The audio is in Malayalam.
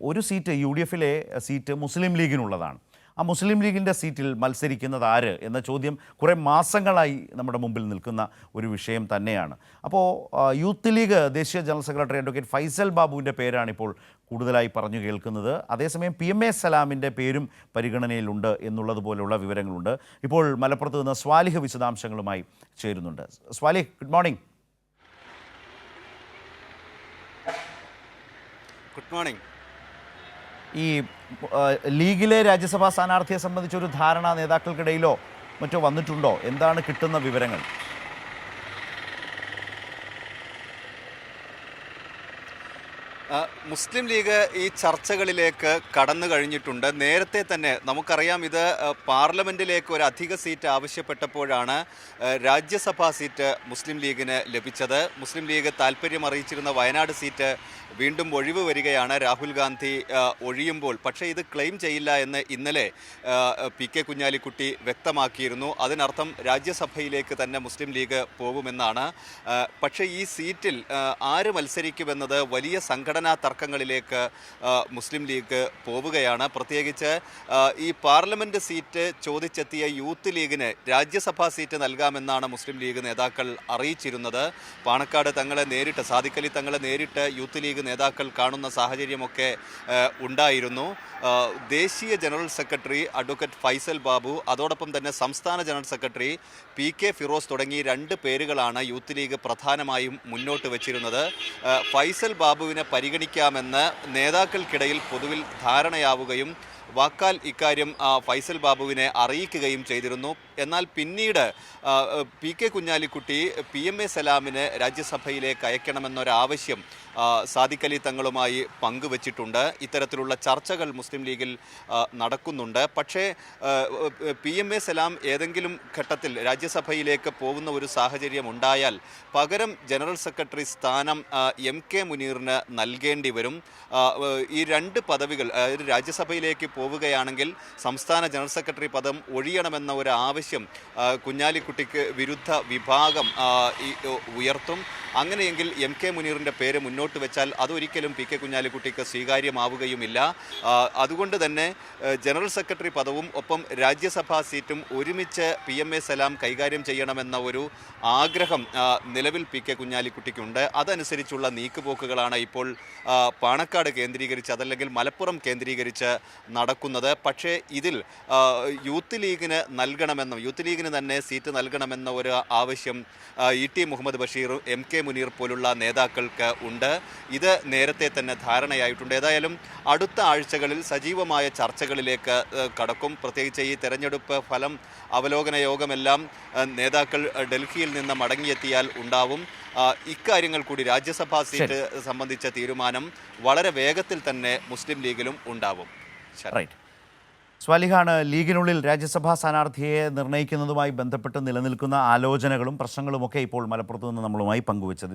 ഒരു സീറ്റ് UDF-ലെ സീറ്റ് മുസ്ലിം ലീഗിനുള്ളതാണ്. ആ മുസ്ലിം ലീഗിൻ്റെ സീറ്റിൽ മത്സരിക്കുന്നത് ആര് എന്ന ചോദ്യം കുറേ മാസങ്ങളായി നമ്മുടെ മുമ്പിൽ നിൽക്കുന്ന ഒരു വിഷയം തന്നെയാണ്. അപ്പോൾ യൂത്ത് ലീഗ് ദേശീയ ജനറൽ സെക്രട്ടറി അഡ്വക്കേറ്റ് ഫൈസൽ ബാബുവിൻ്റെ പേരാണ് ഇപ്പോൾ കൂടുതലായി പറഞ്ഞു കേൾക്കുന്നത്. അതേസമയം PMA സലാമിൻ്റെ പേരും പരിഗണനയിലുണ്ട് എന്നുള്ളതുപോലെയുള്ള വിവരങ്ങളുണ്ട്. ഇപ്പോൾ മലപ്പുറത്ത് നിന്ന് സ്വാലിഹ് വിശദാംശങ്ങളുമായി ചേരുന്നുണ്ട്. Swalih, good morning. Good morning. ഈ ലീഗിലെ രാജ്യസഭാ സ്ഥാനാർത്ഥിയെ സംബന്ധിച്ചൊരു ധാരണ നേതാക്കൾക്കിടയിലോ മറ്റോ വന്നിട്ടുണ്ടോ? എന്താണ് കിട്ടുന്ന വിവരങ്ങൾ? മുസ്ലിം ലീഗ് ഈ ചർച്ചകളിലേക്ക് കടന്നു കഴിഞ്ഞിട്ടുണ്ട്. നേരത്തെ തന്നെ നമുക്കറിയാം, ഇത് പാർലമെൻറ്റിലേക്ക് ഒരു അധിക സീറ്റ് ആവശ്യപ്പെട്ടപ്പോഴാണ് രാജ്യസഭാ സീറ്റ് മുസ്ലിം ലീഗിന് ലഭിച്ചത്. മുസ്ലിം ലീഗ് താൽപ്പര്യം അറിയിച്ചിരുന്ന വയനാട് സീറ്റ് വീണ്ടും ഒഴിവ് വരികയാണ്. രാഹുൽ ഗാന്ധി ഒഴിയുമ്പോൾ പക്ഷേ ഇത് ക്ലെയിം ചെയ്യില്ല എന്ന് ഇന്നലെ PK കുഞ്ഞാലിക്കുട്ടി വ്യക്തമാക്കിയിരുന്നു. അതിനർത്ഥം രാജ്യസഭയിലേക്ക് തന്നെ മുസ്ലിം ലീഗ് പോകുമെന്നാണ്. പക്ഷേ ഈ സീറ്റിൽ ആര് മത്സരിക്കുമെന്നത് വലിയ സംഘടനാ തർക്കങ്ങളിലേക്ക് മുസ്ലിം ലീഗ് പോവുകയാണ്. പ്രത്യേകിച്ച് ഈ പാർലമെൻറ്റ് സീറ്റ് ചോദിച്ചെത്തിയ യൂത്ത് ലീഗിന് രാജ്യസഭാ സീറ്റ് നൽകാമെന്നാണ് മുസ്ലിം ലീഗ് നേതാക്കൾ അറിയിച്ചിരുന്നത്. പാണക്കാട് തങ്ങളെ നേരിട്ട്, സാദിഖ് അലി തങ്ങളെ നേരിട്ട് യൂത്ത് ലീഗ് നേതാക്കൾ കാണുന്ന സാഹചര്യമൊക്കെ ഉണ്ടായിരുന്നു. ദേശീയ general secretary advocate Faisal Babu, അതോടൊപ്പം തന്നെ സംസ്ഥാന ജനറൽ സെക്രട്ടറി PK ഫിറോസ് തുടങ്ങി 2 പേരുകളാണ് യൂത്ത് ലീഗ് പ്രധാനമായും മുന്നോട്ട് വച്ചിരുന്നത്. ഫൈസൽ ബാബുവിനെ പരിഗണിക്കാമെന്ന് നേതാക്കൾക്കിടയിൽ പൊതുവിൽ ധാരണയാവുകയും വാക്കാൽ ഇക്കാര്യം ഫൈസൽ ബാബുവിനെ അറിയിക്കുകയും ചെയ്തിരുന്നു. എന്നാൽ പിന്നീട് PK കുഞ്ഞാലിക്കുട്ടി PMA സലാമിന് രാജ്യസഭയിലേക്ക് അയക്കണമെന്നൊരാവശ്യം സാദിഖ് അലി തങ്ങളുമായി പങ്കുവച്ചിട്ടുണ്ട്. ഇത്തരത്തിലുള്ള ചർച്ചകൾ മുസ്ലിം ലീഗിൽ നടക്കുന്നുണ്ട്. പക്ഷേ PMA സലാം ഏതെങ്കിലും ഘട്ടത്തിൽ രാജ്യസഭയിലേക്ക് പോകുന്ന ഒരു സാഹചര്യം ഉണ്ടായാൽ പകരം ജനറൽ സെക്രട്ടറി സ്ഥാനം MK മുനീറിന് നൽകേണ്ടി വരും. ഈ 2 പദവികൾ, അതായത് രാജ്യസഭയിലേക്ക് പോവുകയാണെങ്കിൽ സംസ്ഥാന ജനറൽ സെക്രട്ടറി പദം ഒഴിയണമെന്ന ഒരു ആവശ്യം കുഞ്ഞാലിക്കുട്ടിക്ക് വിരുദ്ധ വിഭാഗം ഉയർത്തും. അങ്ങനെയെങ്കിൽ MK മുനീറിൻ്റെ പേര് മുന്നോട്ട് വെച്ചാൽ അതൊരിക്കലും PK കുഞ്ഞാലിക്കുട്ടിക്ക് സ്വീകാര്യമാവുകയുമില്ല. അതുകൊണ്ട് തന്നെ ജനറൽ സെക്രട്ടറി പദവും ഒപ്പം രാജ്യസഭാ സീറ്റും ഒരുമിച്ച് PMA സലാം കൈകാര്യം ചെയ്യണമെന്ന ഒരു ആഗ്രഹം നിലവിൽ PK കുഞ്ഞാലിക്കുട്ടിക്കുണ്ട്. അതനുസരിച്ചുള്ള നീക്കുപോക്കുകളാണ് ഇപ്പോൾ പാണക്കാട് കേന്ദ്രീകരിച്ച്, അതല്ലെങ്കിൽ മലപ്പുറം കേന്ദ്രീകരിച്ച് നടക്കുന്നത്. പക്ഷേ ഇതിൽ യൂത്ത് ലീഗിന് നൽകണമെന്നും യൂത്ത് ലീഗിന് തന്നെ സീറ്റ് നൽകണമെന്ന ഒരു ആവശ്യം ET മുഹമ്മദ് ബഷീർ, MK മുനീർ പോലുള്ള നേതാക്കൾക്ക് ഉണ്ട്. ഇത് നേരത്തെ തന്നെ ധാരണയായിട്ടുണ്ട്. ഏതായാലും അടുത്ത ആഴ്ചകളിൽ സജീവമായ ചർച്ചകളിലേക്ക് കടക്കും. പ്രത്യേകിച്ച് ഈ തെരഞ്ഞെടുപ്പ് ഫലം അവലോകന യോഗമെല്ലാം നേതാക്കൾ ഡൽഹിയിൽ നിന്ന് മടങ്ങിയെത്തിയാൽ ഉണ്ടാവും. ഇക്കാര്യങ്ങൾ കൂടി, രാജ്യസഭാ സീറ്റ് സംബന്ധിച്ച തീരുമാനം വളരെ വേഗത്തിൽ തന്നെ മുസ്ലിം ലീഗിലും ഉണ്ടാവും. സ്വാലിഹാണ് ലീഗിനുള്ളിൽ രാജ്യസഭാ സ്ഥാനാർത്ഥിയെ നിർണ്ണയിക്കുന്നതുമായി ബന്ധപ്പെട്ട് നിലനിൽക്കുന്ന ആലോചനകളും പ്രശ്നങ്ങളുമൊക്കെ ഇപ്പോൾ മലപ്പുറത്ത് നിന്ന് നമ്മളുമായി പങ്കുവച്ചത്.